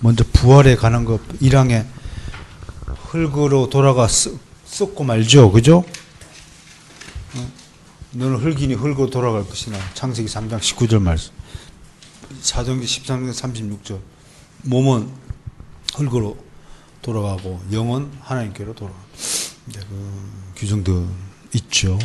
먼저 부활에 관한 거 1항에 흙으로 돌아가 썩고 말죠. 그죠? 너는 흙이니 흙으로 돌아갈 것이나. 창세기 3장 19절 말씀. 사도행전 13장 36절. 몸은 흙으로 돌아가고 영은 하나님께로 돌아가고. 그 규정도 있죠.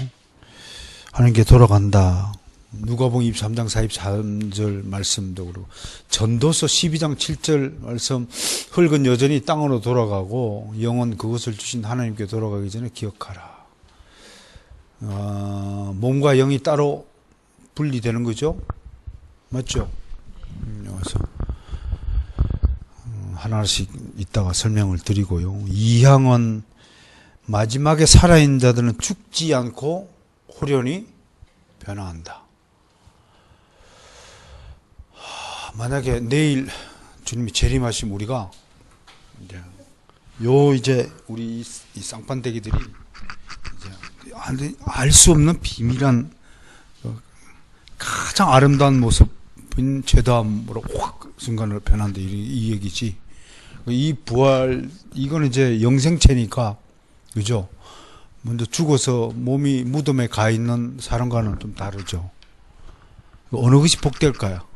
하나님께 돌아간다. 누가복음 23장 44절 말씀도 그렇고, 전도서 12장 7절 말씀, 흙은 여전히 땅으로 돌아가고 영은 그것을 주신 하나님께 돌아가기 전에 기억하라. 몸과 영이 따로 분리되는 거죠. 맞죠? 그래서 하나씩 이따가 설명을 드리고요. 2항은 마지막에 살아있는 자들은 죽지 않고 호련히 변화한다. 만약에 내일 주님이 재림하시면 우리가 이제 우리 이 쌍판대기들이 이제 알 수 없는 비밀한 가장 아름다운 모습인 죄다함으로 확 순간으로 변한다, 이 얘기지. 이 부활, 이건 이제 영생체니까, 그죠? 먼저 죽어서 몸이 무덤에 가 있는 사람과는 좀 다르죠. 어느 것이 복될까요?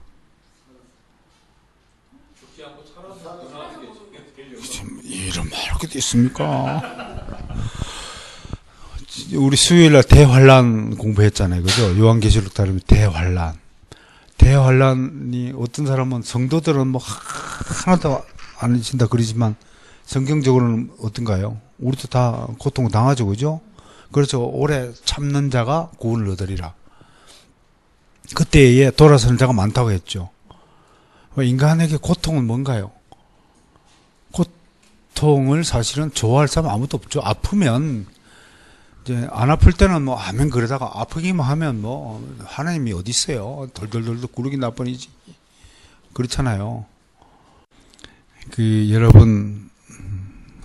이런 말 그때 있습니까? 우리 수요일날 대환란 공부했잖아요. 그죠? 요한계시록 따르면 대환란. 대환란이 어떤 사람은 성도들은 뭐 하나도 안 해진다 그러지만 성경적으로는 어떤가요? 우리도 다 고통을 당하죠. 그죠? 그래서 오래 참는 자가 구원을 얻으리라. 그때에 돌아서는 자가 많다고 했죠. 인간에게 고통은 뭔가요? 고통을 사실은 좋아할 사람 아무도 없죠. 아프면 이제 안 아플 때는 뭐 아멘 그러다가 아프기만 하면 뭐 하나님이 어디 있어요? 덜덜덜 구르기 나뿐이지. 그렇잖아요. 여러분,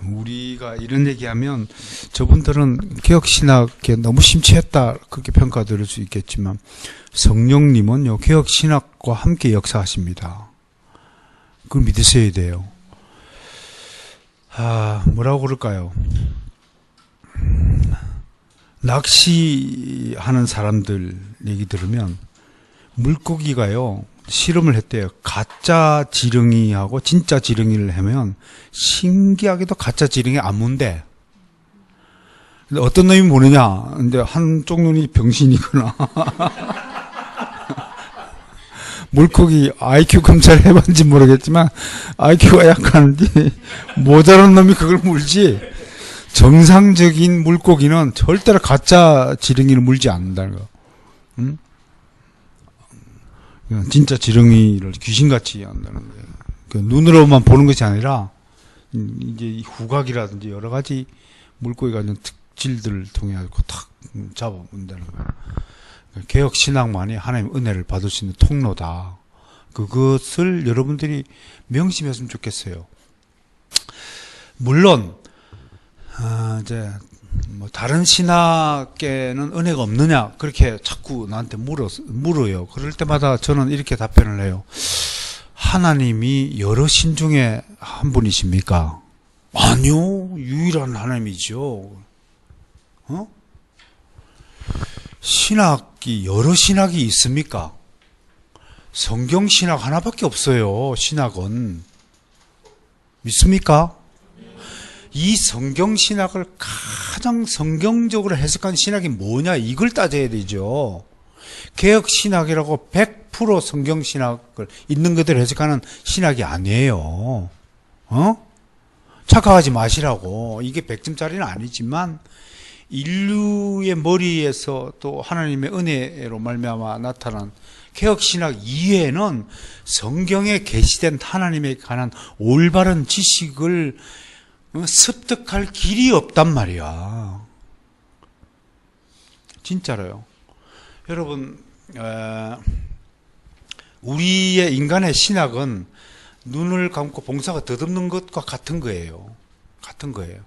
우리가 이런 얘기하면 저분들은 개혁신학에 너무 심취했다 그렇게 평가드릴 수 있겠지만 성령님은요 개혁신학과 함께 역사하십니다. 그걸 믿으셔야 돼요. 뭐라고 그럴까요? 낚시하는 사람들 얘기 들으면 물고기가요 실험을 했대요. 가짜 지렁이하고 진짜 지렁이를 하면 신기하게도 가짜 지렁이 안 문대. 근데 어떤 놈이 모르냐? 근데 한쪽 눈이 병신이거나 물고기 IQ 검사를 해봤는지 모르겠지만 IQ가 약한지 모자란 놈이 그걸 물지, 정상적인 물고기는 절대로 가짜 지렁이를 물지 않는다는 거. 응? 진짜 지렁이를 귀신같이 한다는 거예요. 눈으로만 보는 것이 아니라 이제 후각이라든지 여러 가지 물고기가 있는 특질들을 통해 가지고 탁 잡아본다는 거예요. 개혁 신학만이 하나님의 은혜를 받을 수 있는 통로다. 그것을 여러분들이 명심했으면 좋겠어요. 물론 이제 뭐 다른 신학계는 은혜가 없느냐 그렇게 자꾸 나한테 물어요. 그럴 때마다 저는 이렇게 답변을 해요. 하나님이 여러 신 중에 한 분이십니까? 아니요, 유일한 하나님이죠. 신학이 여러 신학이 있습니까? 성경 신학 하나밖에 없어요. 신학은 믿습니까? 이 성경 신학을 가장 성경적으로 해석한 신학이 뭐냐 이걸 따져야 되죠. 개혁 신학이라고 100% 성경 신학을 있는 그대로 해석하는 신학이 아니에요. 착각하지 마시라고. 이게 100점짜리는 아니지만 인류의 머리에서 또 하나님의 은혜로 말미암아 나타난 개혁 신학 이외에는 성경에 계시된 하나님에 관한 올바른 지식을 습득할 길이 없단 말이야. 진짜로요. 여러분, 우리의 인간의 신학은 눈을 감고 봉사가 더듬는 것과 같은 거예요. 같은 거예요.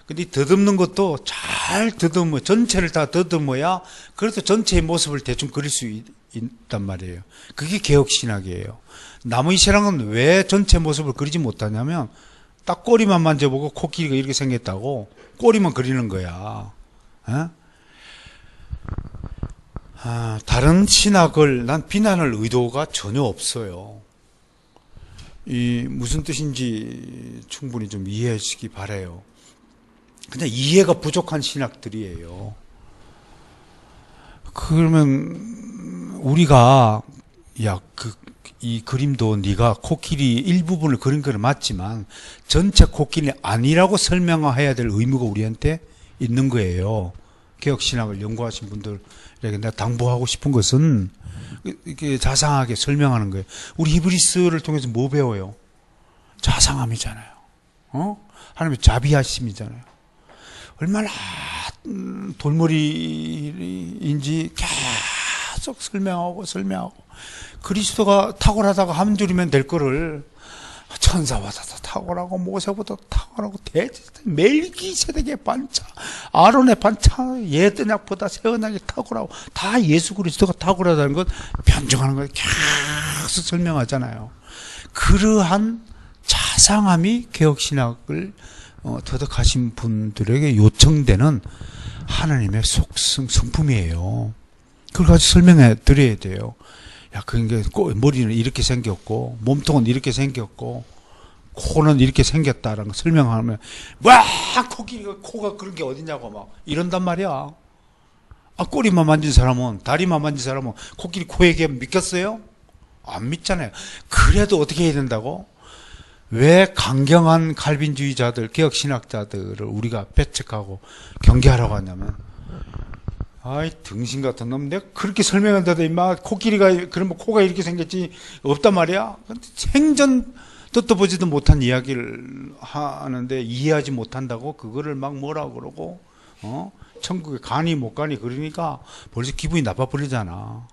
근데 이 더듬는 것도 잘 잘 더듬어, 전체를 다 더듬어야 그래도 전체의 모습을 대충 그릴 수 있단 말이에요. 그게 개혁신학이에요. 나무위시랑은 왜 전체 모습을 그리지 못하냐면 딱 꼬리만 만져보고 코끼리가 이렇게 생겼다고 꼬리만 그리는 거야. 에? 다른 신학을 난 비난할 의도가 전혀 없어요. 이 무슨 뜻인지 충분히 좀 이해하시기 바라요. 그냥 이해가 부족한 신학들이에요. 그러면 우리가 이 그림도 네가 코끼리 일부분을 그린 건 맞지만 전체 코끼리는 아니라고 설명해야 될 의무가 우리한테 있는 거예요. 개혁신학을 연구하신 분들에게 내가 당부하고 싶은 것은 이렇게 자상하게 설명하는 거예요. 우리 히브리스를 통해서 뭐 배워요? 자상함이잖아요. 하나님의 자비하심이잖아요. 얼마나 돌머리인지 계속 설명하고 그리스도가 탁월하다가 한 줄이면 될 거를 천사보다 더 탁월하고 모세보다 더 탁월하고 멜기세덱의 반차, 아론의 반차, 옛언약보다 새 언약이 탁월하고 다 예수 그리스도가 탁월하다는 것 변증하는 걸 계속 설명하잖아요. 그러한 자상함이 개혁신학을 터득하신 분들에게 요청되는 하나님의 속성, 성품이에요. 그걸 가지고 설명해 드려야 돼요. 야, 그러니까 머리는 이렇게 생겼고, 몸통은 이렇게 생겼고, 코는 이렇게 생겼다라는 거 설명하면, 와! 코가 그런 게 어딨냐고 막 이런단 말이야. 꼬리만 만진 사람은, 다리만 만진 사람은 코끼리 코 얘기 믿겠어요? 안 믿잖아요. 그래도 어떻게 해야 된다고? 왜 강경한 칼빈주의자들, 개혁신학자들을 우리가 배척하고 경계하라고 하냐면, 아이, 등신 같은 놈, 내가 그렇게 설명한다더니, 코끼리가, 그러면 코가 이렇게 생겼지, 없단 말이야? 생전 듣도 보지도 못한 이야기를 하는데, 이해하지 못한다고, 그거를 막 뭐라고 그러고, 천국에 가니 못 가니, 그러니까 벌써 기분이 나빠버리잖아.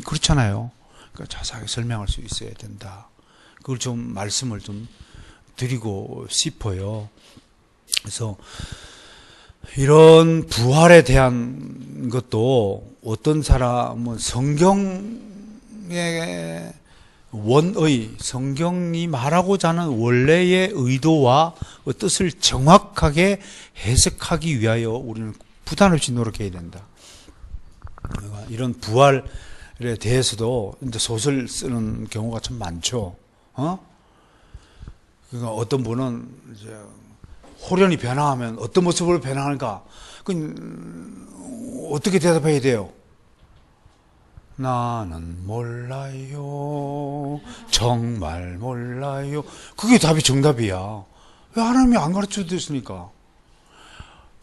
그렇잖아요. 그러니까 자세하게 설명할 수 있어야 된다. 그걸 좀 말씀을 좀 드리고 싶어요. 그래서, 이런 부활에 대한 것도 어떤 사람은 성경의 성경이 말하고자 하는 원래의 의도와 뜻을 정확하게 해석하기 위하여 우리는 부담 없이 노력해야 된다. 이런 부활에 대해서도 이제 소설 쓰는 경우가 참 많죠. 그러니까 어떤 분은 이제 호련이 변화하면 어떤 모습으로 변화하는가? 어떻게 대답해야 돼요? 나는 몰라요. 정말 몰라요. 그게 답이 정답이야. 왜 하나님이 안 가르쳐 줬습니까?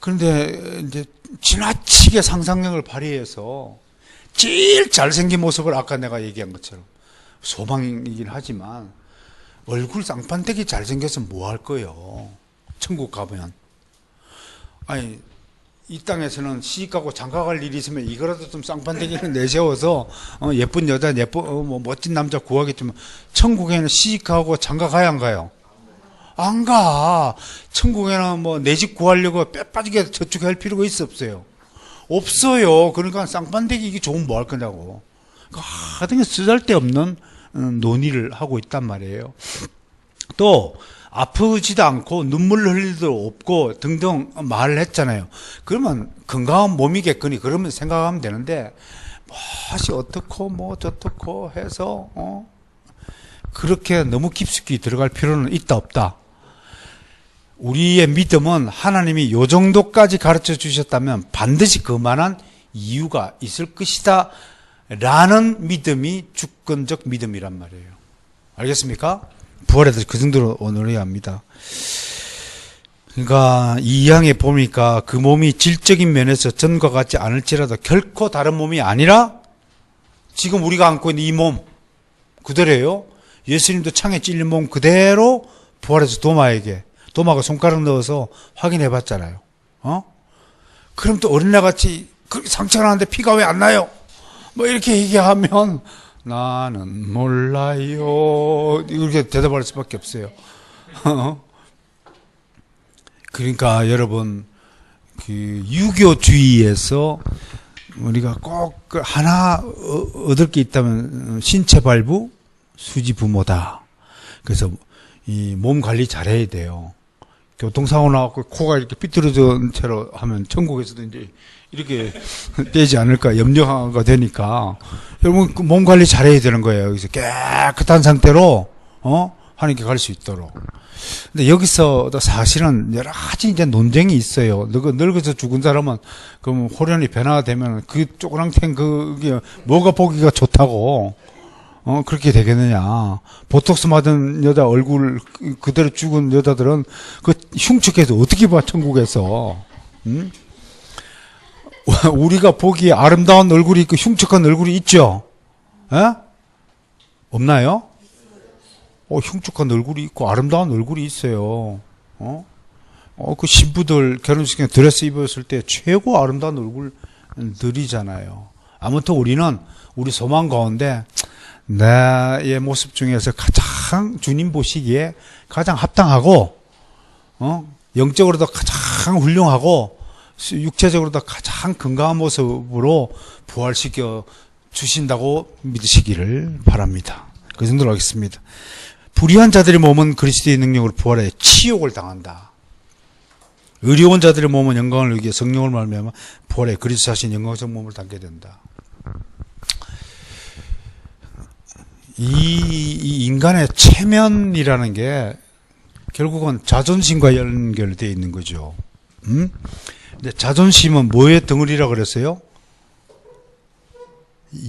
그런데 이제 지나치게 상상력을 발휘해서 제일 잘생긴 모습을 아까 내가 얘기한 것처럼 소망이긴 하지만 얼굴 쌍판되게 잘생겨서 뭐 할 거예요? 천국 가면. 아니, 이 땅에서는 시집가고 장가갈 일이 있으면 이거라도 좀 쌍판대기를 내세워서 예쁜 여자, 뭐 멋진 남자 구하겠지만 천국에는 시집가고 장가가야 안 가요? 안 가. 천국에는 뭐 내 집 구하려고 뼈 빠지게 저축할 필요가 없어요. 없어요. 그러니까 쌍판대기 이게 좋으면 뭐 할 거냐고. 하여튼 쓰잘데없는 논의를 하고 있단 말이에요. 또 아프지도 않고 눈물 흘릴 일도 없고 등등 말을 했잖아요. 그러면 건강한 몸이겠거니 그러면 생각하면 되는데 무엇이 어떻고 뭐 저떻고 해서 그렇게 너무 깊숙이 들어갈 필요는 있다 없다. 우리의 믿음은 하나님이 요 정도까지 가르쳐 주셨다면 반드시 그만한 이유가 있을 것이다 라는 믿음이 주권적 믿음이란 말이에요. 알겠습니까? 부활에 대해서 그 정도로 논의해야 합니다. 그러니까 이 이항에 보니까 그 몸이 질적인 면에서 전과 같지 않을지라도 결코 다른 몸이 아니라 지금 우리가 안고 있는 이 몸 그대로예요. 예수님도 창에 찔린 몸 그대로 부활해서 도마가 손가락 넣어서 확인해 봤잖아요. 그럼 또 어린애같이 상처가 나는데 피가 왜 안 나요? 뭐 이렇게 얘기하면 나는 몰라요. 이렇게 대답할 수밖에 없어요. 그러니까 여러분 그 유교주의에서 우리가 꼭 하나 얻을 게 있다면 신체 발부, 수지 부모다. 그래서 이 몸 관리 잘해야 돼요. 교통사고 나갖고 코가 이렇게 삐뚤어진 채로 하면 천국에서도 이제 이렇게 되지 않을까 염려가 되니까 여러분 몸 관리 잘해야 되는 거예요. 그래서 깨끗한 상태로 하나님께 갈 수 있도록. 근데 여기서 사실은 여러 가지 이제 논쟁이 있어요. 늙어서 죽은 사람은 그럼 호련이 변화되면 그 쪼그랑탱 그게 뭐가 보기가 좋다고 그렇게 되겠느냐. 보톡스 맞은 여자 얼굴 그대로 죽은 여자들은 그 흉측해서 어떻게 봐 천국에서. 응? 우리가 보기에 아름다운 얼굴이 있고 흉측한 얼굴이 있죠. 에? 없나요? 흉측한 얼굴이 있고 아름다운 얼굴이 있어요. 그 신부들 결혼식에 드레스 입었을 때 최고 아름다운 얼굴들이잖아요. 아무튼 우리는 우리 소망 가운데 나의 모습 중에서 가장 주님 보시기에 가장 합당하고 영적으로도 가장 훌륭하고 육체적으로도 가장 건강한 모습으로 부활시켜 주신다고 믿으시기를 바랍니다. 그 정도로 하겠습니다. 불의한 자들의 몸은 그리스도의 능력으로 부활해 치욕을 당한다. 의로운 자들의 몸은 영광을 누리게 성령을 말미암아 부활해 그리스도 자신 영광스러운 몸을 담게 된다. 이 인간의 체면이라는 게 결국은 자존심과 연결되어 있는 거죠. 근데 자존심은 뭐의 덩어리라고 그랬어요?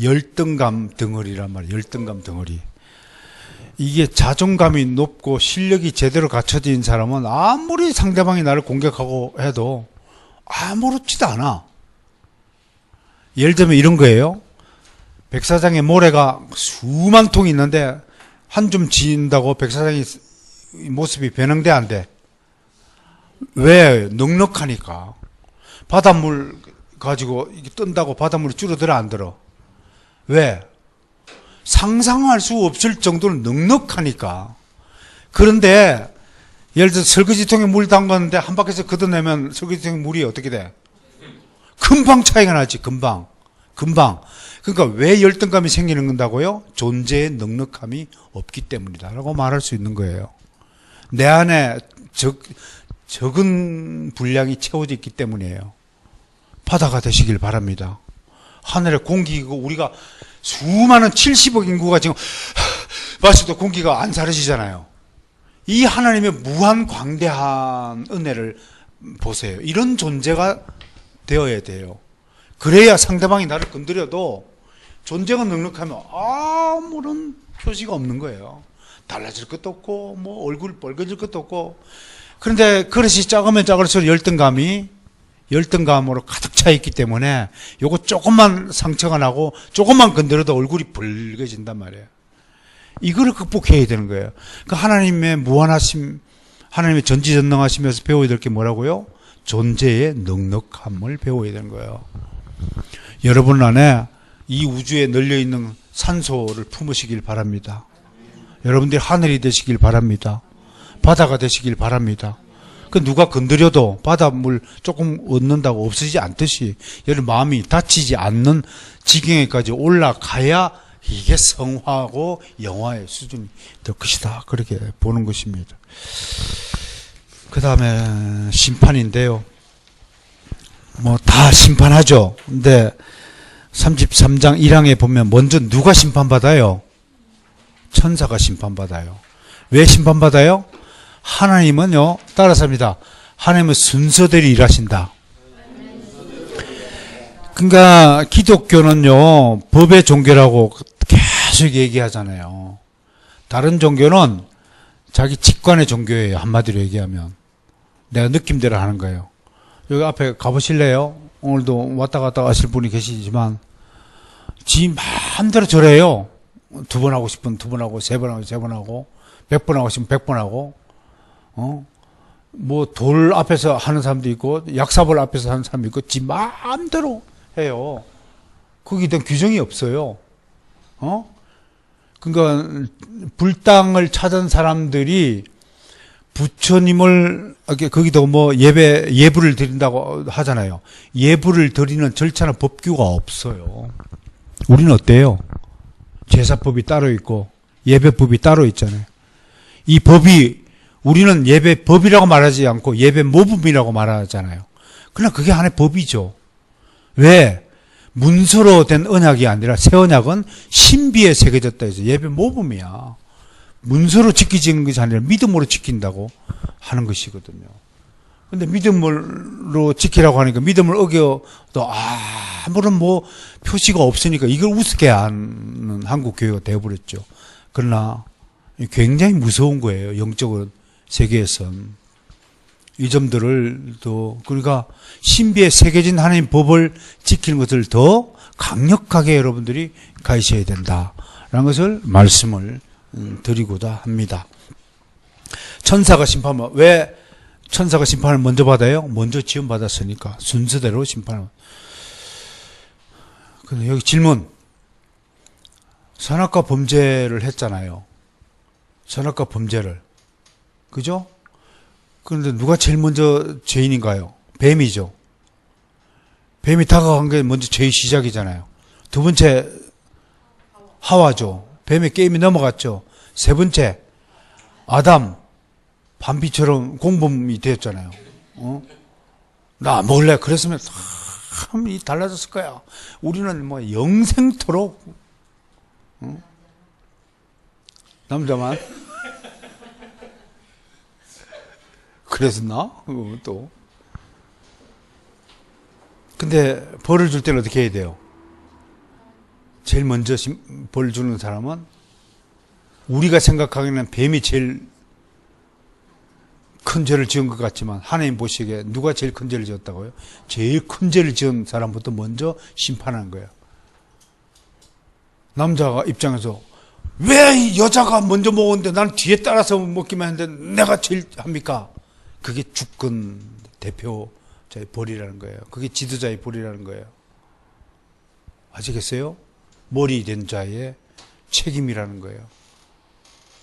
열등감 덩어리란 말이에요. 열등감 덩어리. 이게 자존감이 높고 실력이 제대로 갖춰진 사람은 아무리 상대방이 나를 공격하고 해도 아무렇지도 않아. 예를 들면 이런 거예요. 백사장에 모래가 수만 통이 있는데 한 줌 지인다고 백사장이 모습이 변형돼 안 돼? 왜? 넉넉하니까. 바닷물 가지고 뜬다고 바닷물이 줄어들어 안 들어? 왜? 상상할 수 없을 정도로 넉넉하니까. 그런데 예를 들어 설거지통에 물 담갔는데 한 바퀴에서 걷어내면 설거지통에 물이 어떻게 돼? 금방 차이가 나지. 금방. 그러니까 왜 열등감이 생기는 건다고요? 존재의 넉넉함이 없기 때문이다 라고 말할 수 있는 거예요. 내 안에 적은 분량이 채워져 있기 때문이에요. 바다가 되시길 바랍니다. 하늘에 공기고 우리가 수많은 70억 인구가 지금 마셔도 공기가 안 사라지잖아요. 이 하나님의 무한 광대한 은혜를 보세요. 이런 존재가 되어야 돼요. 그래야 상대방이 나를 건드려도 존재가 넉넉하면 아무런 표시가 없는 거예요. 달라질 것도 없고 뭐 얼굴 빨개질 것도 없고. 그런데 그릇이 작으면 작을수록 열등감으로 가득 차 있기 때문에 요거 조금만 상처가 나고 조금만 건드려도 얼굴이 붉어진단 말이에요. 이거를 극복해야 되는 거예요. 그 하나님의 무한하심, 하나님의 전지전능하심에서 배워야 될 게 뭐라고요? 존재의 넉넉함을 배워야 되는 거예요. 여러분 안에 이 우주에 널려있는 산소를 품으시길 바랍니다. 여러분들이 하늘이 되시길 바랍니다. 바다가 되시길 바랍니다. 그 누가 건드려도 바닷물 조금 얻는다고 없어지지 않듯이 여러분 마음이 다치지 않는 지경에까지 올라가야 이게 성화하고 영화의 수준이 될 것이다. 그렇게 보는 것입니다. 그 다음에 심판인데요. 뭐 다 심판하죠. 근데 33장 1항에 보면 먼저 누가 심판받아요? 천사가 심판받아요. 왜 심판받아요? 하나님은요, 따라서 합니다. 하나님은 순서대로 일하신다. 그러니까 기독교는요, 법의 종교라고 계속 얘기하잖아요. 다른 종교는 자기 직관의 종교예요. 한마디로 얘기하면. 내가 느낌대로 하는 거예요. 여기 앞에 가보실래요? 오늘도 왔다 갔다 하실 분이 계시지만 지 마음대로 절해요. 2번 하고 싶으면 2번 하고 3번 하고 3번 하고 100번 하고 싶으면 100번 하고 뭐 돌 앞에서 하는 사람도 있고 약사볼 앞에서 하는 사람도 있고 지 마음대로 해요. 거기에 대한 규정이 없어요. 그러니까 불당을 찾은 사람들이 부처님을 거기도 뭐 예불을 드린다고 하잖아요. 예불을 드리는 절차나 법규가 없어요. 우리는 어때요? 제사법이 따로 있고 예배법이 따로 있잖아요. 이 법이 우리는 예배법이라고 말하지 않고 예배모범이라고 말하잖아요. 그러나 그게 하나의 법이죠. 왜? 문서로 된 언약이 아니라 새 언약은 신비에 새겨졌다 해서 예배모범이야. 문서로 지키지는 것이 아니라 믿음으로 지킨다고 하는 것이거든요. 근데 믿음으로 지키라고 하니까 믿음을 어겨도 아무런 뭐 표시가 없으니까 이걸 우습게 하는 한국 교회가 되어버렸죠. 그러나 굉장히 무서운 거예요. 영적인 세계에선. 이 점들을 더, 그러니까 신비에 새겨진 하나님 법을 지키는 것을 더 강력하게 여러분들이 가르쳐야 된다라는 것을 말씀을 드리고자 합니다. 천사가 심판을, 왜 천사가 심판을 먼저 받아요? 먼저 지원받았으니까 순서대로 심판을. 근데 여기 질문. 선악과 범죄를 했잖아요. 선악과 범죄를. 그죠? 그런데 누가 제일 먼저 죄인인가요? 뱀이죠. 뱀이 다가간 게 먼저 죄의 시작이잖아요. 두 번째 하와죠. 뱀의 게임이 넘어갔죠. 세 번째 아담. 반비처럼 공범이 되었잖아요. 나 안 먹을래. 그랬으면 참 달라졌을 거야. 우리는 뭐 영생토록 남자만 그랬었나? 또. 근데 벌을 줄 때는 어떻게 해야 돼요? 제일 먼저 벌 주는 사람은 우리가 생각하기에는 뱀이 제일 큰 죄를 지은 것 같지만 하나님 보시기에 누가 제일 큰 죄를 지었다고요? 제일 큰 죄를 지은 사람부터 먼저 심판하는 거예요. 남자가 입장에서 왜 여자가 먼저 먹었는데 난 뒤에 따라서 먹기만 했는데 내가 제일 합니까? 그게 주권 대표자의 벌이라는 거예요. 그게 지도자의 벌이라는 거예요. 아시겠어요? 머리 된 자의 책임이라는 거예요.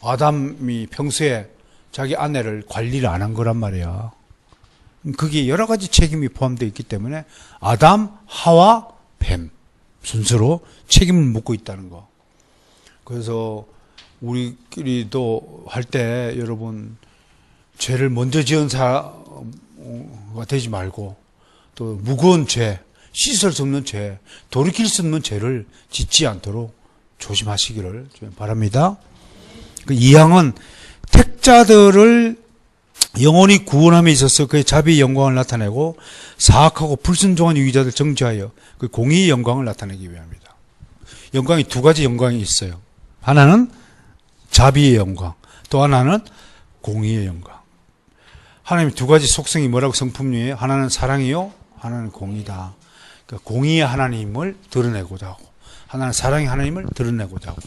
아담이 평소에 자기 아내를 관리를 안 한 거란 말이야. 그게 여러 가지 책임이 포함되어 있기 때문에 아담, 하와, 뱀 순서로 책임을 묻고 있다는 거. 그래서 우리끼리도 할 때 여러분 죄를 먼저 지은 사가 되지 말고 또 무거운 죄, 씻을 수 없는 죄, 돌이킬 수 없는 죄를 짓지 않도록 조심하시기를 바랍니다. 그 이항은 택자들을 영원히 구원함에 있어서 그의 자비의 영광을 나타내고 사악하고 불순종한 유의자들 정죄하여 그 공의의 영광을 나타내기 위함이다. 영광이 두 가지 영광이 있어요. 하나는 자비의 영광, 또 하나는 공의의 영광. 하나님의 두 가지 속성이 뭐라고 성품이에요? 하나는 사랑이요, 하나는 공의다. 그러니까 공의의 하나님을 드러내고자 하고 하나는 사랑의 하나님을 드러내고자 하고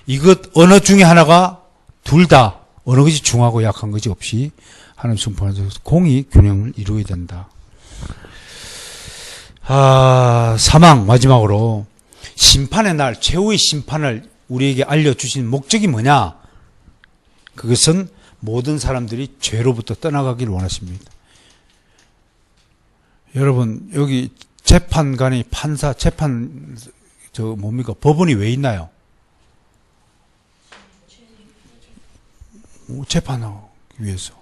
이것 어느 중에 하나가 둘 다 어느 것이 중하고 약한 것이 없이 하나님 성품에서 공의 균형을 이루어야 된다. 사망 마지막으로 심판의 날 최후의 심판을 우리에게 알려주신 목적이 뭐냐? 그것은 모든 사람들이 죄로부터 떠나가기를 원하십니다. 여러분 여기 재판관이 판사 재판 뭡니까? 법원이 왜 있나요? 재판하기 위해서.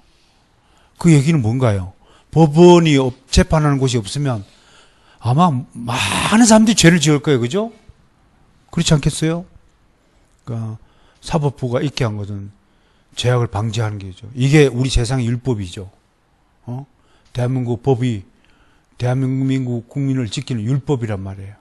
그 얘기는 뭔가요? 법원이 재판하는 곳이 없으면 아마 많은 사람들이 죄를 지을 거예요. 그죠? 그렇지 않겠어요? 그러니까 사법부가 있게 한 것은 죄악을 방지하는 게죠. 이게 우리 세상의 율법이죠. 대한민국 법이 대한민국 국민을 지키는 율법이란 말이에요.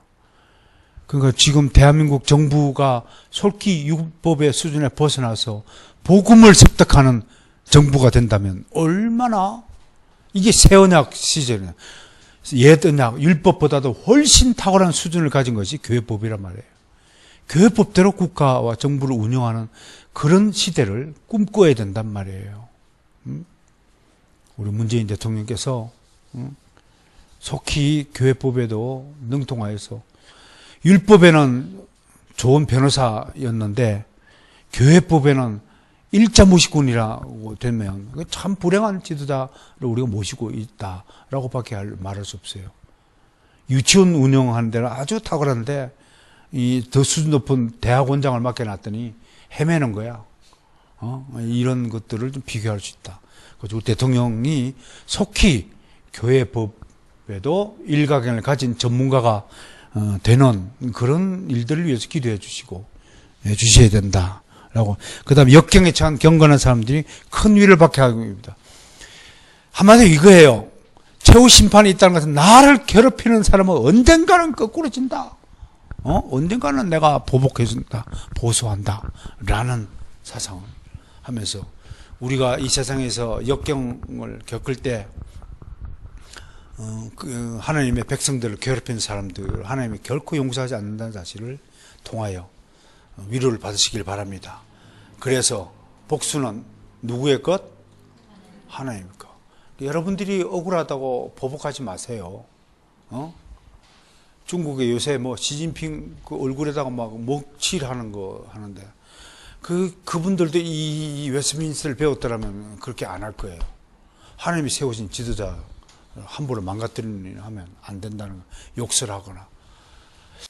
그러니까 지금 대한민국 정부가 솔깃 율법의 수준에 벗어나서 복음을 습득하는 정부가 된다면 얼마나 이게 새 언약 시절이에요. 옛 언약 율법보다도 훨씬 탁월한 수준을 가진 것이 교회법이란 말이에요. 교회법대로 국가와 정부를 운영하는 그런 시대를 꿈꿔야 된단 말이에요. 우리 문재인 대통령께서 속히 교회법에도 능통하여서 율법에는 좋은 변호사였는데 교회법에는 일자 무식군이라고 되면 참 불행한 지도자를 우리가 모시고 있다라고 밖에 말할 수 없어요. 유치원 운영하는 데는 아주 탁월한데 이 더 수준 높은 대학원장을 맡겨놨더니 헤매는 거야. 이런 것들을 좀 비교할 수 있다. 그래서 대통령이 속히 교회법에도 일가견을 가진 전문가가 되는 그런 일들을 위해서 기도해 주시고 주셔야 된다라고. 그다음에 역경에 처한 경건한 사람들이 큰 위를 받게 하기 위함입니다. 한마디로 이거예요. 최후 심판이 있다는 것은 나를 괴롭히는 사람은 언젠가는 거꾸로 진다. 언젠가는 내가 보복해준다, 보수한다 라는 사상을 하면서 우리가 이 세상에서 역경을 겪을 때 하나님의 백성들을 괴롭히는 사람들 하나님이 결코 용서하지 않는다는 사실을 통하여 위로를 받으시길 바랍니다. 그래서 복수는 누구의 것? 하나님의 것. 여러분들이 억울하다고 보복하지 마세요. 중국에 요새 뭐 시진핑 그 얼굴에다가 막 목칠하는 거 하는데 그분들도 이 웨스트민스터를 배웠더라면 그렇게 안 할 거예요. 하나님이 세우신 지도자 함부로 망가뜨리는 하면 안 된다는 거. 욕설 하거나.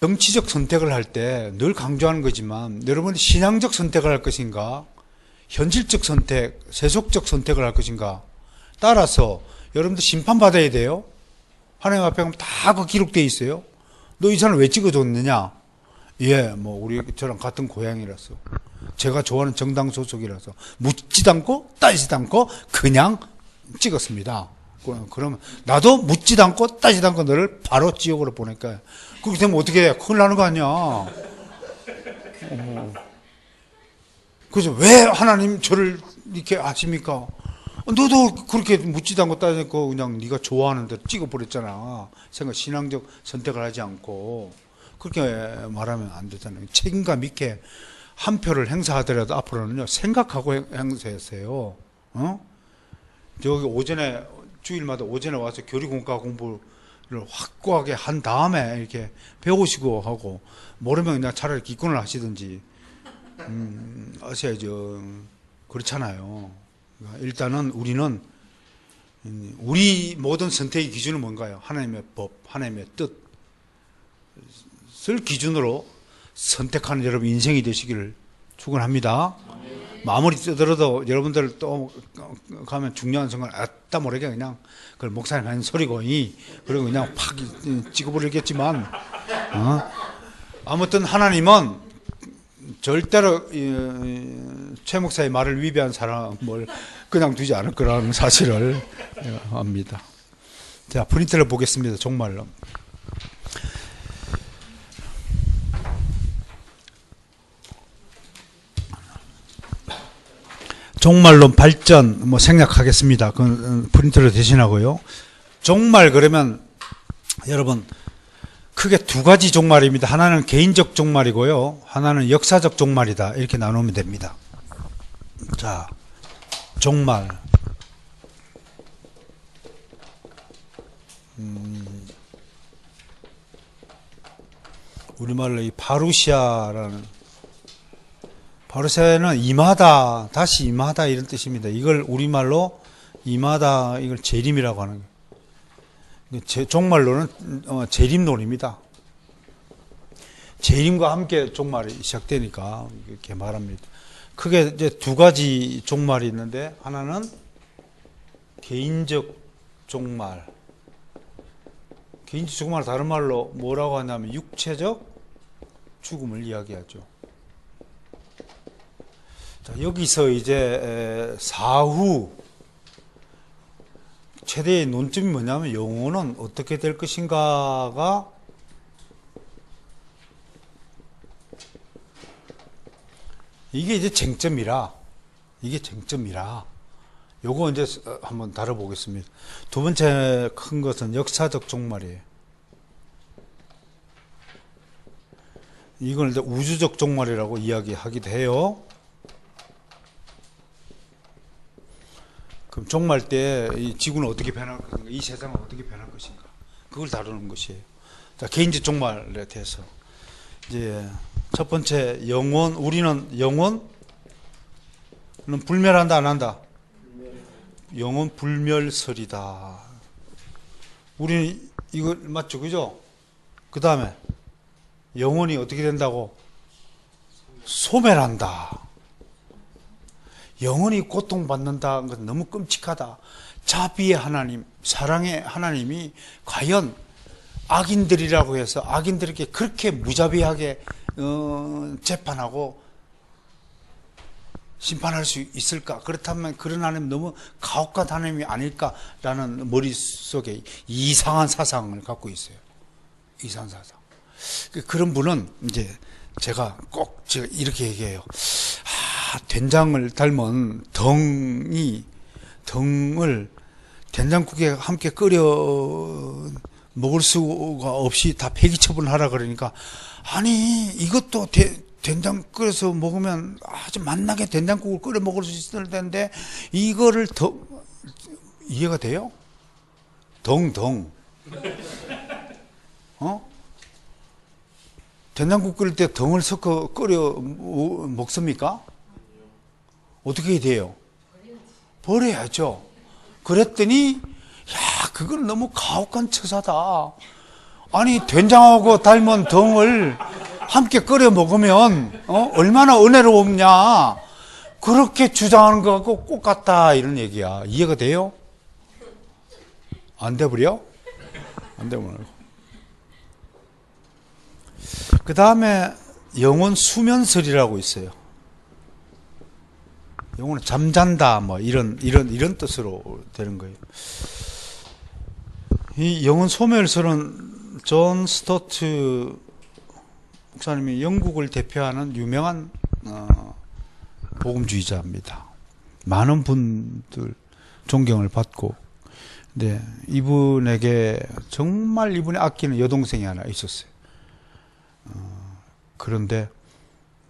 정치적 선택을 할 때 늘 강조하는 거지만 여러분이 신앙적 선택을 할 것인가 현실적 선택, 세속적 선택을 할 것인가 따라서 여러분들 심판받아야 돼요. 하나님 앞에 가면 다 그 기록되어 있어요. 너 이 사람 왜 찍어줬느냐? 예, 뭐 우리 저랑 같은 고향이라서 제가 좋아하는 정당 소속이라서 묻지도 않고 따지지도 않고 그냥 찍었습니다. 그러면 나도 묻지도 않고 따지도 않고 너를 바로 지옥으로 보낼까? 그렇게 되면 어떻게 해? 큰일 나는 거 아니야. 그래서 왜 하나님 저를 이렇게 아십니까? 너도 그렇게 묻지도 않고 따지지 않고 그냥 네가 좋아하는 대로 찍어버렸잖아. 신앙적 선택을 하지 않고. 그렇게 말하면 안 되잖아요. 책임감 있게 한 표를 행사하더라도 앞으로는요, 생각하고 행사하세요. 저기 오전에, 주일마다 오전에 와서 교리공과 공부를 확고하게 한 다음에 이렇게 배우시고 하고, 모르면 그냥 차라리 기권을 하시든지, 하셔야죠. 그렇잖아요. 일단은 우리는, 우리 모든 선택의 기준은 뭔가요? 하나님의 법, 하나님의 뜻을 기준으로 선택하는 여러분 인생이 되시기를 축원합니다. 마무리 떠들어도 여러분들 또 가면 중요한 순간 아따 모르게 그냥 그걸 목사님 하는 소리고 그리고 그냥 팍 찍어버리겠지만 아무튼 하나님은 절대로 최 목사의 말을 위배한 사람을 그냥 두지 않을 거라는 사실을 압니다. 자, 프린트를 보겠습니다. 정말로. 종말론 발전 생략하겠습니다. 그 프린트를 대신하고요. 종말 그러면 여러분 크게 두 가지 종말입니다. 하나는 개인적 종말이고요. 하나는 역사적 종말이다. 이렇게 나누면 됩니다. 자, 종말. 우리말로 이 파루시아라는 파루세는 임하다, 다시 임하다 이런 뜻입니다. 이걸 우리말로 임하다, 이걸 재림이라고 하는 거예요. 종말론은 재림론입니다. 재림과 함께 종말이 시작되니까 이렇게 말합니다. 크게 이제 두 가지 종말이 있는데 하나는 개인적 종말. 개인적 종말 다른 말로 뭐라고 하냐면 육체적 죽음을 이야기하죠. 자, 여기서 이제 사후 최대의 논점이 뭐냐면 영혼은 어떻게 될 것인가가 이게 이제 쟁점이라 요거 이제 한번 다뤄보겠습니다. 두 번째 큰 것은 역사적 종말이에요. 이걸 이제 우주적 종말이라고 이야기하기도 해요. 그럼 종말 때 이 지구는 어떻게 변할 것인가, 이 세상은 어떻게 변할 것인가, 그걸 다루는 것이에요. 자, 개인적 종말에 대해서 이제 첫 번째 영혼, 우리는 영혼, 불멸한다 안 한다? 영혼 불멸설이다. 우리는 이거 맞죠, 그죠? 그 다음에 영혼이 어떻게 된다고? 소멸한다. 영혼이 고통받는다는 건 너무 끔찍하다. 자비의 하나님, 사랑의 하나님이 과연 악인들이라고 해서 악인들에게 그렇게 무자비하게 재판하고 심판할 수 있을까? 그렇다면 그런 하나님 너무 가혹한 하나님이 아닐까라는 머릿속에 이상한 사상을 갖고 있어요. 이상한 사상. 그런 분은 이제 제가 이렇게 얘기해요. 된장을 닮은 덩을 된장국에 함께 끓여 먹을 수가 없이 다 폐기 처분하라 그러니까, 아니 이것도 된장 끓여서 먹으면 아주 맛나게 된장국을 끓여 먹을 수 있을 텐데 이거를 이해가 돼요? 된장국 끓일 때 덩을 섞어 끓여 먹습니까? 어떻게 해야 돼요? 버려야죠. 그랬더니 그건 너무 가혹한 처사다. 아니 된장하고 닮은 덩을 함께 끓여 먹으면 얼마나 은혜로웠냐, 그렇게 주장하는 거하고 똑같다, 이런 얘기야. 이해가 돼요? 안 돼버려? 안 돼버려. 그 다음에 영혼 수면설이라고 있어요. 영혼은 잠잔다, 뭐 이런 뜻으로 되는 거예요. 이 영혼 소멸설은 존 스토트 목사님이 영국을 대표하는 유명한 복음주의자입니다. 많은 분들 존경을 받고, 근데 이분에게 정말 이분이 아끼는 여동생이 하나 있었어요. 그런데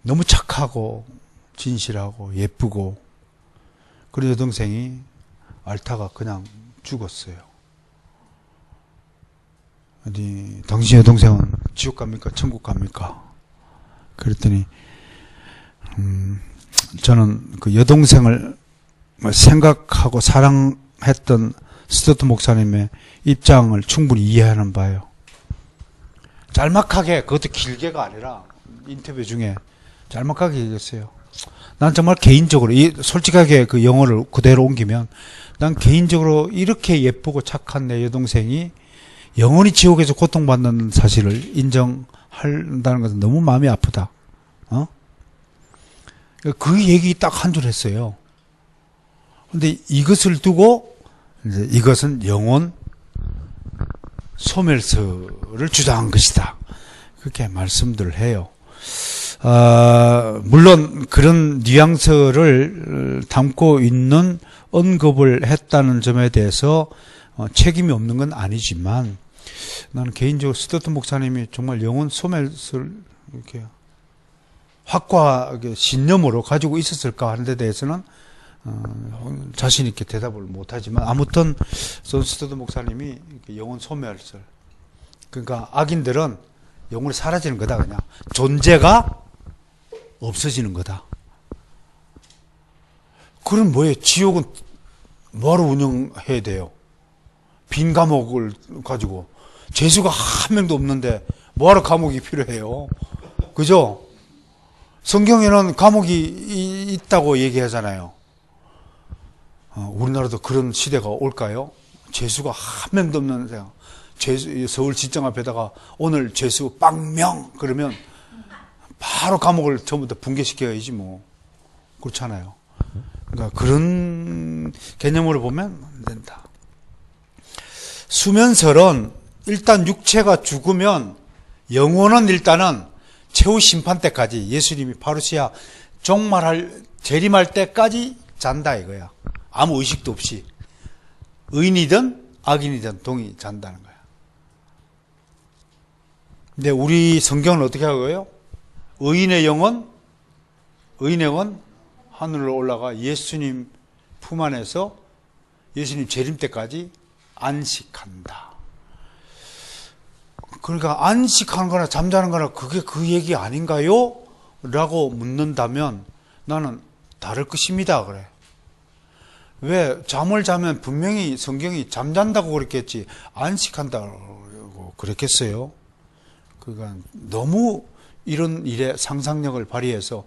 너무 착하고 진실하고 예쁘고, 그런 여동생이 앓다가 그냥 죽었어요. 어디 당신 여동생은 지옥 갑니까? 천국 갑니까? 그랬더니 저는 그 여동생을 생각하고 사랑했던 스토트 목사님의 입장을 충분히 이해하는 바예요. 짤막하게, 그것도 길게가 아니라 인터뷰 중에 짤막하게 얘기했어요. 난 정말 개인적으로, 솔직하게 그 영어를 그대로 옮기면, 난 개인적으로 이렇게 예쁘고 착한 내 여동생이 영원히 지옥에서 고통받는 사실을 인정한다는 것은 너무 마음이 아프다. 그 얘기 딱 한 줄 했어요. 근데 이것을 두고 이제 이것은 영혼 소멸설을 주장한 것이다, 그렇게 말씀들을 해요. 물론 그런 뉘앙스를 담고 있는 언급을 했다는 점에 대해서 책임이 없는 건 아니지만, 나는 개인적으로 스토트 목사님이 정말 영혼 소멸설 이렇게 확고하게 신념으로 가지고 있었을까 하는 데 대해서는 자신 있게 대답을 못하지만, 아무튼 스토트 목사님이 영혼 소멸설, 그러니까 악인들은 영혼이 사라지는 거다, 그냥 존재가 없어지는 거다. 그럼 뭐예요? 지옥은 뭐하러 운영해야 돼요? 빈 감옥을 가지고 죄수가 한 명도 없는데 뭐하러 감옥이 필요해요? 그죠? 성경에는 감옥이 있다고 얘기하잖아요. 우리나라도 그런 시대가 올까요? 죄수가 한 명도 없는 데가, 서울 지청 앞에다가 오늘 죄수 빵명 그러면 바로 감옥을 전부 다 붕괴시켜야지 뭐. 그렇잖아요. 그러니까 그런 개념으로 보면 안 된다. 수면설은 일단 육체가 죽으면 영혼은 일단은 최후 심판 때까지, 예수님이 파루시아 종말할 재림할 때까지 잔다 이거야. 아무 의식도 없이 의인이든 악인이든 동이 잔다는 거야. 근데 우리 성경은 어떻게 하고요? 의인의 영혼 하늘로 올라가 예수님 품 안에서 예수님 재림 때까지 안식한다. 그러니까 안식하는 거나 잠자는 거나 그게 그 얘기 아닌가요? 라고 묻는다면 나는 다를 것입니다. 그래. 왜? 잠을 자면 분명히 성경이 잠잔다고 그랬겠지 안식한다고 그랬겠어요? 그러니까 너무 이런 일에 상상력을 발휘해서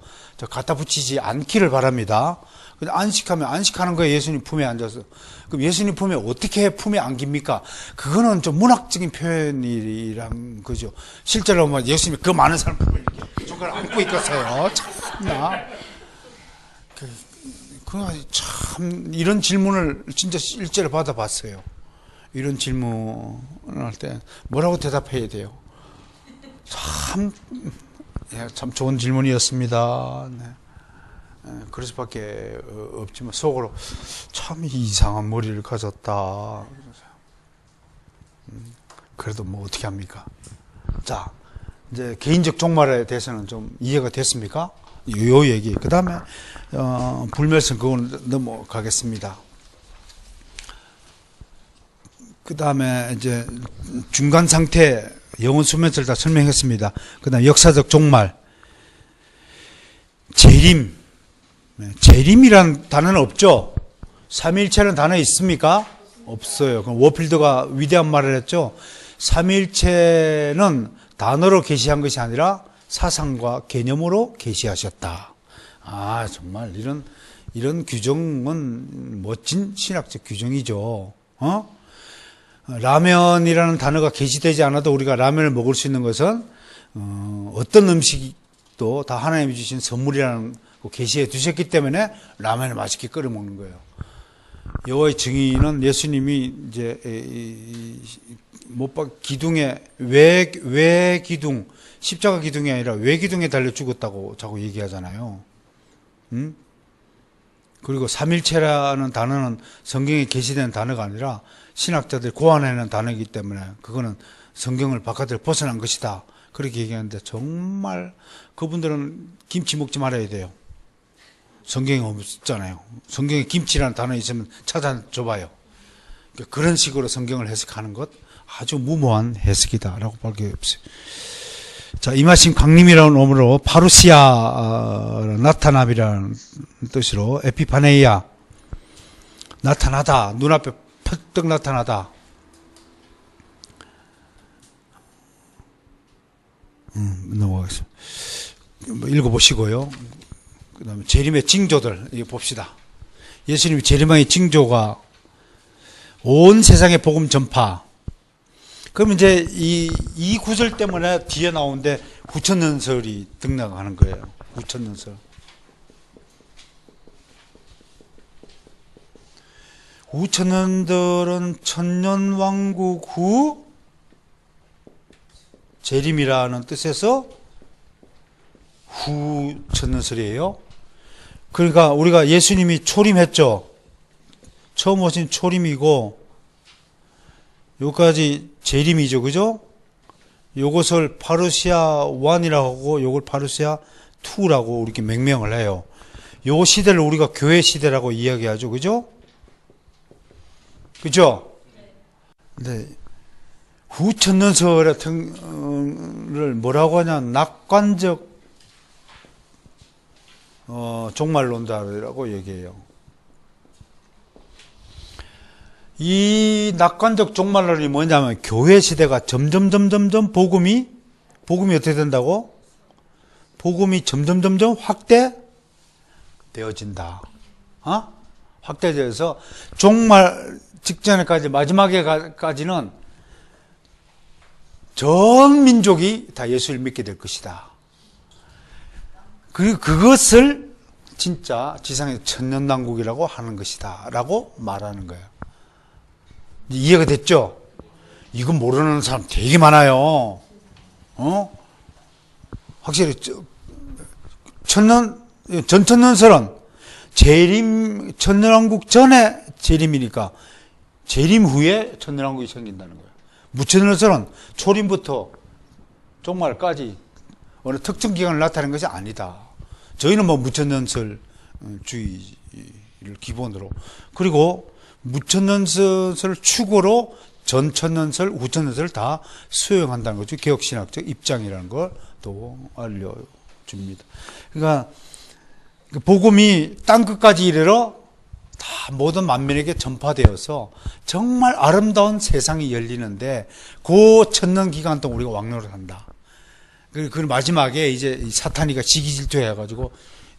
갖다 붙이지 않기를 바랍니다. 근데 안식하면 안식하는 거예요. 예수님 품에 앉아서. 그럼 예수님 품에 어떻게 품에 안깁니까? 그거는 좀 문학적인 표현이란 거죠. 실제로 뭐 예수님이 그 많은 사람 품을 이렇게 손가락 안고 있겠어요. 참나. 참 이런 질문을 진짜 실제로 받아봤어요. 이런 질문을 할 때 뭐라고 대답해야 돼요? 참 좋은 질문이었습니다. 네. 그럴 수밖에 없지만 속으로 참 이상한 머리를 가졌다. 그래도 뭐 어떻게 합니까? 자, 이제 개인적 종말에 대해서는 좀 이해가 됐습니까? 요 얘기. 그 다음에 불멸성 그건 넘어가겠습니다. 그 다음에 이제 중간 상태 영혼 수면을 다 설명했습니다. 그 다음에 역사적 종말 재림. 재림이라는 단어는 없죠. 삼위일체라는 단어 있습니까? 없어요. 그럼 워필드가 위대한 말을 했죠. 삼위일체는 단어로 계시한 것이 아니라 사상과 개념으로 계시하셨다. 아, 정말 이런 규정은 멋진 신학적 규정이죠. 라면이라는 단어가 계시되지 않아도 우리가 라면을 먹을 수 있는 것은 어떤 음식도 다 하나님이 주신 선물이라는 거 계시해 두셨기 때문에 라면을 맛있게 끓여 먹는 거예요. 여호와의 증인은 예수님이 이제 못박 기둥에 외 기둥 십자가 기둥이 아니라 외 기둥에 달려 죽었다고 자꾸 얘기하잖아요. 그리고 삼일체라는 단어는 성경에 계시된 단어가 아니라 신학자들이 고안해낸 단어이기 때문에 그거는 성경을 바깥으로 벗어난 것이다. 그렇게 얘기하는데 정말 그분들은 김치 먹지 말아야 돼요. 성경에 없잖아요. 성경에 김치라는 단어 있으면 찾아줘봐요. 그런 식으로 성경을 해석하는 것 아주 무모한 해석이다라고 밖에 없어요. 자, 임하신 강림이라는 어문으로 파루시아 나타남이라는 뜻으로 에피파네이아 나타나다, 눈앞에 펄떡 나타나다. 넘어가겠습니다. 읽어보시고요. 그 다음에 재림의 징조들 이거 봅시다. 예수님이 재림의 징조가 온 세상의 복음 전파. 그럼 이제 이 구절 때문에 뒤에 나오는데 구천년설이 등장하는 거예요. 구천년설. 구천년들은 천년왕국 후 재림이라는 뜻에서 후 천년설이에요. 그러니까 우리가 예수님이 초림했죠. 처음 오신 초림이고 요까지 재림이죠. 그죠? 요것을 파루시아 1이라고 하고 요걸 파루시아 2라고 이렇게 명명을 해요. 요 시대를 우리가 교회 시대라고 이야기하죠. 그죠? 그죠? 네. 후천년설 같은 를 뭐라고 하냐? 낙관적 종말론자라고 얘기해요. 이 낙관적 종말론이 뭐냐면 교회 시대가 점점 복음이 어떻게 된다고? 복음이 점점 확대되어진다. 확대되어서 종말 직전에까지 마지막에까지는 전 민족이 다 예수를 믿게 될 것이다. 그리고 그것을 진짜 지상의 천년왕국이라고 하는 것이다 라고 말하는 거예요. 이해가 됐죠? 이건 모르는 사람 되게 많아요. 확실히 전천년설은 재림 천년왕국 전에 재림이니까 재림 후에 천년왕국이 생긴다는 거예요. 무천년설은 초림부터 종말까지 어느 특정 기간을 나타내는 것이 아니다. 저희는 뭐 무천년설 주의를 기본으로 그리고 무천년설을 축으로 전천년설, 후천년설을 다 수용한다는 거죠. 개혁신학적 입장이라는 걸 또 알려줍니다. 그러니까 복음이 땅끝까지 이르러 다 모든 만민에게 전파되어서 정말 아름다운 세상이 열리는데 그 천년 기간 동안 우리가 왕노를 한다. 그 마지막에 이제 사탄이가 시기질투해가지고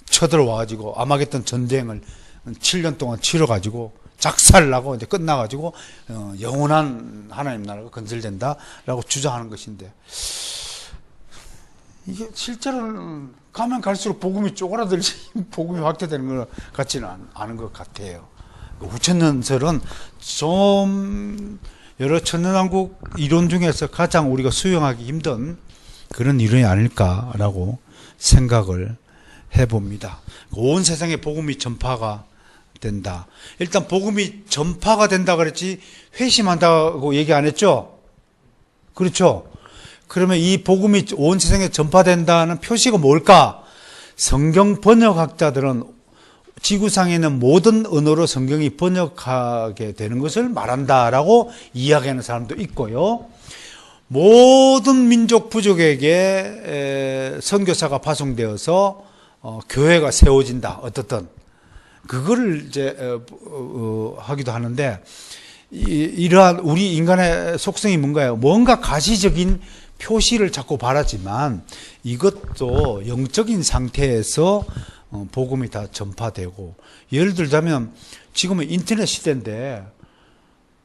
쳐들어와가지고 아마겟돈 전쟁을 7년 동안 치러가지고 작살을 나고 이제 끝나가지고 영원한 하나님 나라가 건설된다라고 주장하는 것인데, 이게 실제로는 가면 갈수록 복음이 쪼그라들지 복음이 확대되는 것 같지는 않은 것 같아요. 후천년설은 좀 여러 천년왕국 이론 중에서 가장 우리가 수용하기 힘든 그런 이론이 아닐까라고 생각을 해봅니다. 온 세상에 복음이 전파가 된다. 일단 복음이 전파가 된다 그랬지 회심한다고 얘기 안 했죠? 그렇죠? 그러면 이 복음이 온 세상에 전파된다는 표시가 뭘까? 성경 번역학자들은 지구상에 있는 모든 언어로 성경이 번역하게 되는 것을 말한다라고 이야기하는 사람도 있고요. 모든 민족 부족에게 선교사가 파송되어서 교회가 세워진다. 어떻든 그거를 이제 하기도 하는데, 이러한 우리 인간의 속성이 뭔가요? 뭔가 가시적인 표시를 자꾸 바라지만 이것도 영적인 상태에서 복음이 다 전파되고, 예를 들자면 지금은 인터넷 시대인데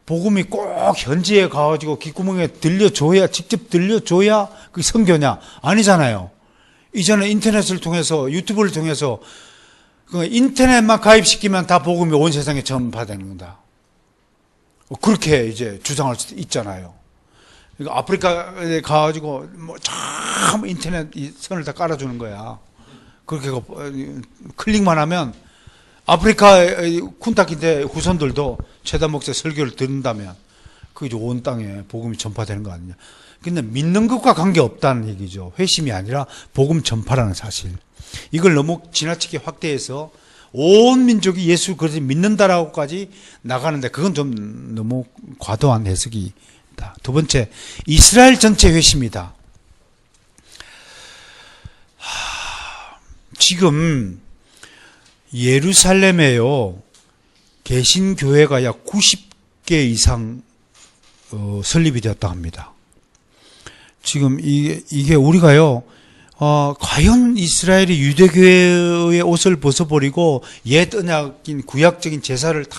복음이 꼭 현지에 가가지고 귓구멍에 들려줘야, 직접 들려줘야 그게 선교냐? 아니잖아요. 이전에 인터넷을 통해서, 유튜브를 통해서 인터넷만 가입시키면 다 복음이 온 세상에 전파되는 거다. 그렇게 이제 주장할 수도 있잖아요. 그러니까 아프리카에 가가지고 참 인터넷 선을 다 깔아주는 거야. 그렇게 클릭만 하면 아프리카의 쿤타키데 후손들도 최다 목사 설교를 듣는다면 그 이제 온 땅에 복음이 전파되는 거 아니냐. 근데 믿는 것과 관계없다는 얘기죠. 회심이 아니라 복음 전파라는 사실. 이걸 너무 지나치게 확대해서 온 민족이 예수 그리스도를 믿는다라고까지 나가는데 그건 좀 너무 과도한 해석이다. 두 번째, 이스라엘 전체 회심이다. 지금 예루살렘에요, 개신교회가 약 90개 이상 설립이 되었다 합니다. 지금 이게 우리가요, 과연 이스라엘이 유대교회의 옷을 벗어버리고 옛 언약인 구약적인 제사를 다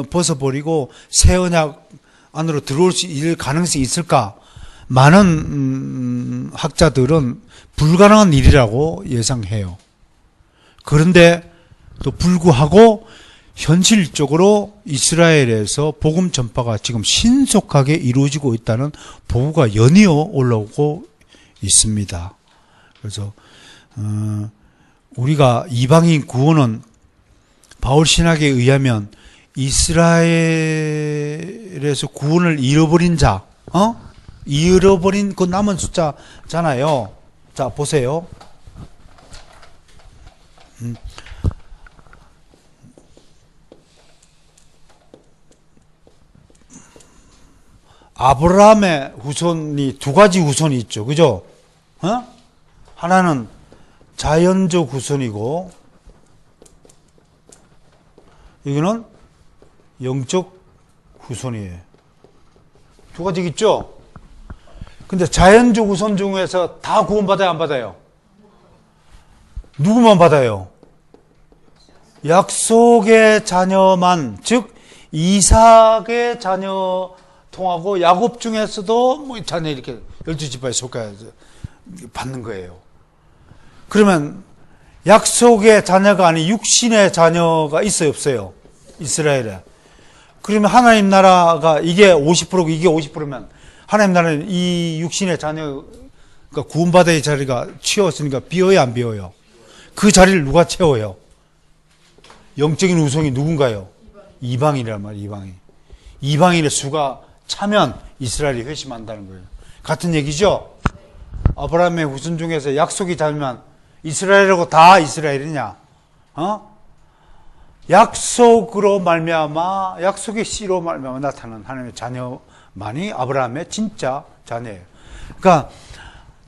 벗어버리고 새 언약 안으로 들어올 수 있을 가능성이 있을까? 많은 학자들은 불가능한 일이라고 예상해요. 그런데 또 불구하고 현실적으로 이스라엘에서 복음 전파가 지금 신속하게 이루어지고 있다는 보고가 연이어 올라오고 있습니다. 그래서 우리가 이방인 구원은 바울 신학에 의하면 이스라엘에서 구원을 잃어버린 자, 잃어버린 그 남은 숫자잖아요. 자, 보세요. 아브라함의 후손이 두 가지 후손이 있죠. 그죠? 하나는 자연적 후손이고, 이거는 영적 후손이에요. 두 가지 있죠? 근데 자연적 후손 중에서 다 구원받아요, 안 받아요? 누구만 받아요? 약속의 자녀만, 즉 이삭의 자녀 통하고 야곱 중에서도 뭐 자녀 이렇게 12지파에 속해서 받는 거예요. 그러면 약속의 자녀가 아닌 육신의 자녀가 있어요, 없어요? 이스라엘에. 그러면 하나님 나라가 이게 50%고 이게 50%면 하나님 나라는 이 육신의 자녀가 구원받아야 자리가 채웠으니까 비어요, 안 비어요? 그 자리를 누가 채워요? 영적인 우성이 누군가요? 이방인이란 말이에요, 이방인. 이방인의 수가 차면 이스라엘이 회심한다는 거예요. 같은 얘기죠? 아브라함의 후손 중에서 약속이 닿으면 이스라엘하고 다 이스라엘이냐? 약속으로 말미암아, 약속의 씨로 말미암아 나타나는 하나님의 자녀만이 아브라함의 진짜 자녀예요. 그러니까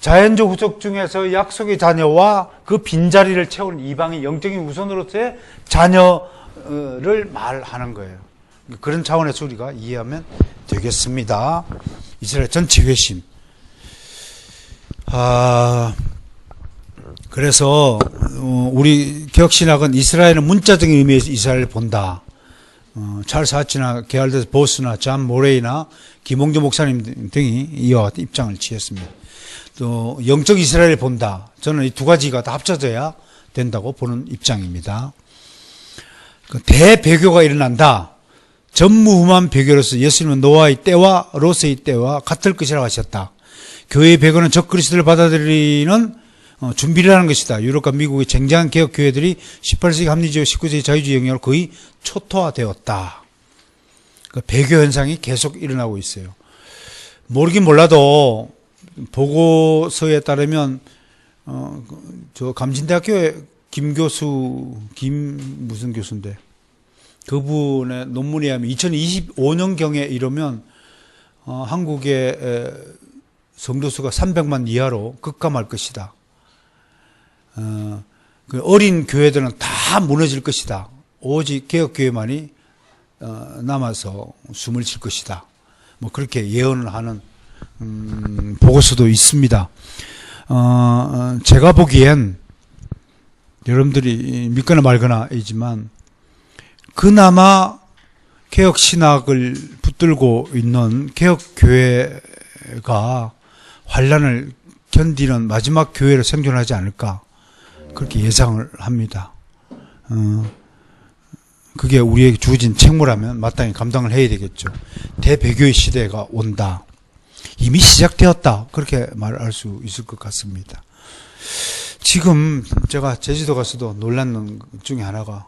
자연적 후속 중에서 약속의 자녀와 그 빈자리를 채우는 이방인 영적인 우선으로서의 자녀를 말하는 거예요. 그런 차원에서 우리가 이해하면 되겠습니다. 이스라엘 전체 회심. 그래서 우리 개혁신학은 이스라엘은 문자적인 의미에서 이스라엘을 본다. 찰스 하치나 게알드 보스나 존 모레이나 김홍조 목사님 등이 이와 같은 입장을 취했습니다. 또 영적 이스라엘을 본다. 저는 이 두 가지가 다 합쳐져야 된다고 보는 입장입니다. 대배교가 일어난다. 전무후무한 배교로서 예수님은 노아의 때와 롯의 때와 같을 것이라고 하셨다. 교회의 배교는 적그리스도를 받아들이는 준비를 하는 것이다. 유럽과 미국의 쟁쟁한 개혁 교회들이 18세기 합리주의, 19세기 자유주의 영향으로 거의 초토화되었다. 배교 현상이 계속 일어나고 있어요. 모르긴 몰라도 보고서에 따르면 저 감진대학교의 김 교수, 무슨 교수인데 그분의 논문에 하면 2025년경에 이르면 한국의 성도수가 300만 이하로 급감할 것이다. 그 어린 교회들은 다 무너질 것이다. 오직 개혁교회만이 남아서 숨을 쉴 것이다. 뭐 그렇게 예언을 하는 보고서도 있습니다. 제가 보기엔 여러분들이 믿거나 말거나이지만 그나마 개혁신학을 붙들고 있는 개혁교회가 환란을 견디는 마지막 교회로 생존하지 않을까 그렇게 예상을 합니다. 그게 우리에게 주어진 책무라면 마땅히 감당을 해야 되겠죠. 대배교의 시대가 온다. 이미 시작되었다. 그렇게 말할 수 있을 것 같습니다. 지금 제가 제주도 가서도 놀랐는 것 중에 하나가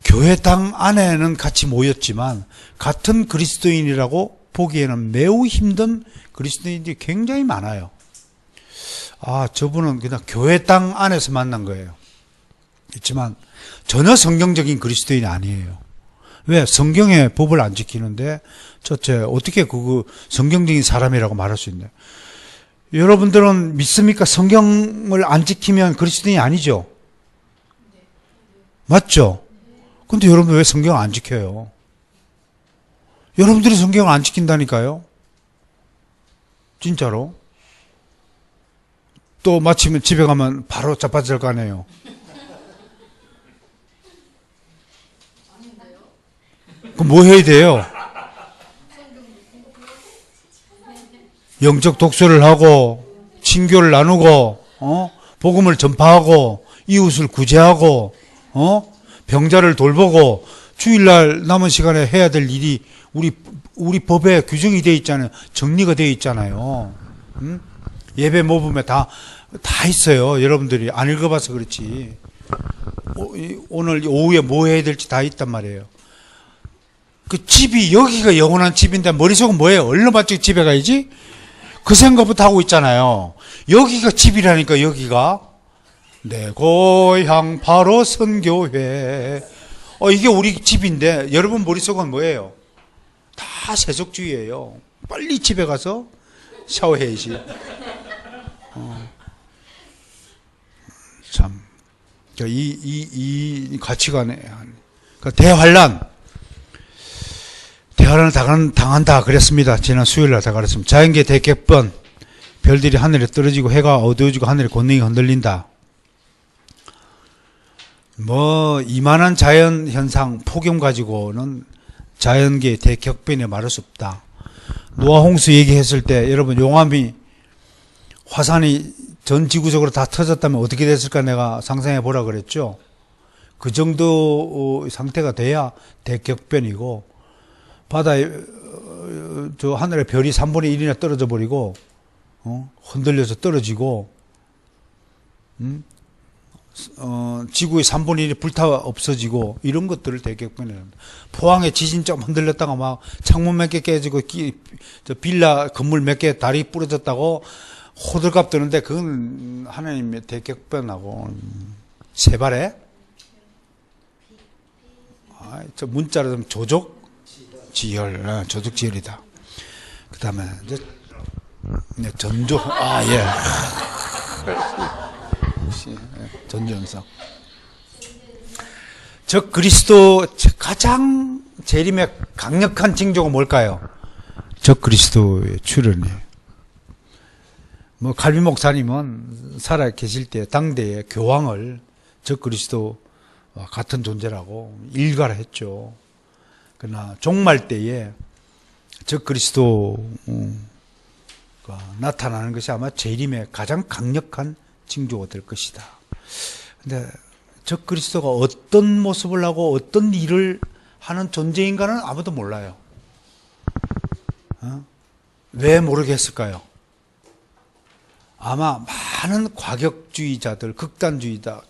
교회당 안에는 같이 모였지만 같은 그리스도인이라고 보기에는 매우 힘든 그리스도인들이 굉장히 많아요. 저분은 그냥 교회당 안에서 만난 거예요. 그렇지만 전혀 성경적인 그리스도인이 아니에요. 왜? 성경의 법을 안 지키는데 첫째 어떻게 그 성경적인 사람이라고 말할 수 있나요? 여러분들은 믿습니까? 성경을 안 지키면 그리스도인이 아니죠? 맞죠? 근데 여러분 왜 성경을 안 지켜요? 여러분들이 성경을 안 지킨다니까요? 진짜로? 또 마치면 집에 가면 바로 자빠질 거 아니에요? 그럼 뭐 해야 돼요? 영적 독서를 하고 친교를 나누고 복음을 전파하고 이웃을 구제하고 병자를 돌보고 주일날 남은 시간에 해야 될 일이 우리 법에 규정이 되어 있잖아요. 정리가 되어 있잖아요. 예배 모범에 다 있어요. 여러분들이 안 읽어봐서 그렇지. 오늘 오후에 뭐 해야 될지 다 있단 말이에요. 그 집이 여기가 영원한 집인데 머릿속은 뭐예요? 얼른 맞춰 집에 가야지? 그 생각부터 하고 있잖아요. 여기가 집이라니까. 여기가 내 고향 바로 선교회. 이게 우리 집인데 여러분 머릿속은 뭐예요? 다 세속주의예요. 빨리 집에 가서 샤워해야지. 참, 이 가치관에 대환란을 당한다 그랬습니다. 지난 수요일날 다 그랬습니다. 자연계 대격변, 별들이 하늘에 떨어지고 해가 어두워지고 하늘의 권능이 흔들린다. 이만한 자연 현상, 폭염 가지고는 자연계의 대격변에 말할 수 없다. 노아 홍수 얘기했을 때 여러분 용암이 화산이 전 지구적으로 다 터졌다면 어떻게 됐을까 내가 상상해 보라 그랬죠. 그 정도 상태가 돼야 대격변이고 바다에 저 하늘의 별이 3분의 1이나 떨어져 버리고 흔들려서 떨어지고 지구의 3분의 1이 불타 없어지고 이런 것들을 대격변이라고 합니다. 포항에 지진 좀 흔들렸다가 막 창문 몇 개 깨지고 빌라 건물 몇 개 다리 부러졌다고 호들갑 뜨는데 그건 하나님의 대격변하고 세발에 저 문자로 좀 조족지혈이다. 그 다음에 이제 네, 전조, 예. 전조현상. 적 그리스도 가장 재림의 강력한 징조가 뭘까요? 적 그리스도의 출현이에요. 뭐 칼빈 목사님은 살아 계실 때 당대의 교황을 적 그리스도와 같은 존재라고 일갈했죠. 그러나 종말 때에 적 그리스도가 나타나는 것이 아마 재림의 가장 강력한 징조가 될 것이다. 근데 적 그리스도가 어떤 모습을 하고 어떤 일을 하는 존재인가는 아무도 몰라요. 왜 모르겠을까요? 아마 많은 과격주의자들, 극단주의적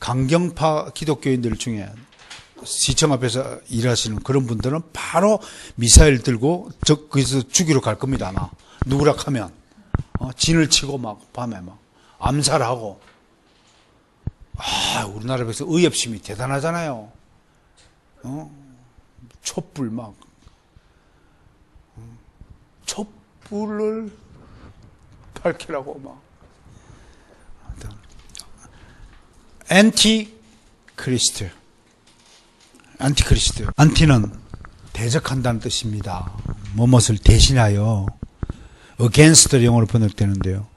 강경파 기독교인들 중에 시청 앞에서 일하시는 그런 분들은 바로 미사일 들고 적 그리스도 죽이러 갈 겁니다. 아마 누구라 하면 진을 치고 막 밤에 막 암살하고. 우리나라 에서 의협심이 대단하잖아요. 촛불 막 촛불을 밝히라고 막. 안티크리스트. 안티는 대적한다는 뜻입니다. 무엇을 대신하여. against를 영어로 번역되는데요.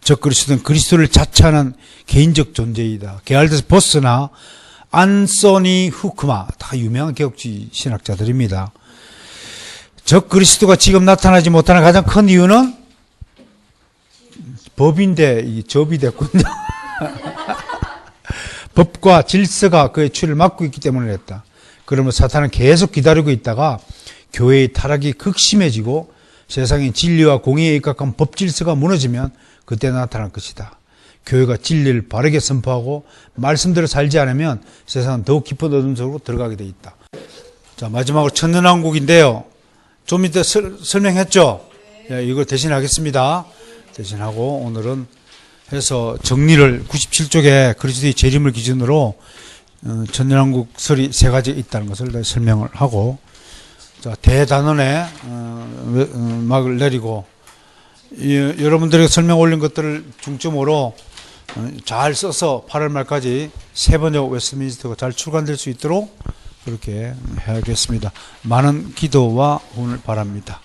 적 그리스도는 그리스도를 자처하는 개인적 존재이다. 게알드스 보스나 안소니 후크마, 다 유명한 개혁주의 신학자들입니다. 적 그리스도가 지금 나타나지 못하는 가장 큰 이유는 법인데 접이 됐군요. 법과 질서가 그의 출을 막고 있기 때문에 그랬다. 그러면 사탄은 계속 기다리고 있다가 교회의 타락이 극심해지고 세상의 진리와 공의에 입각한 법 질서가 무너지면 그때 나타날 것이다. 교회가 진리를 바르게 선포하고 말씀대로 살지 않으면 세상은 더욱 깊은 어둠 속으로 들어가게 돼 있다. 자, 마지막으로 천년왕국인데요. 좀 이따 설명했죠? 네, 이걸 대신하겠습니다. 대신하고 오늘은 해서 정리를 97쪽에 그리스도의 재림을 기준으로 천년왕국 설이 세 가지 있다는 것을 설명을 하고, 자, 대단원에 막을 내리고, 여러분들에게 설명 올린 것들을 중점으로 잘 써서 8월 말까지 세 번역 웨스트민스터가 잘 출간될 수 있도록 그렇게 해야겠습니다. 많은 기도와 응원을 바랍니다.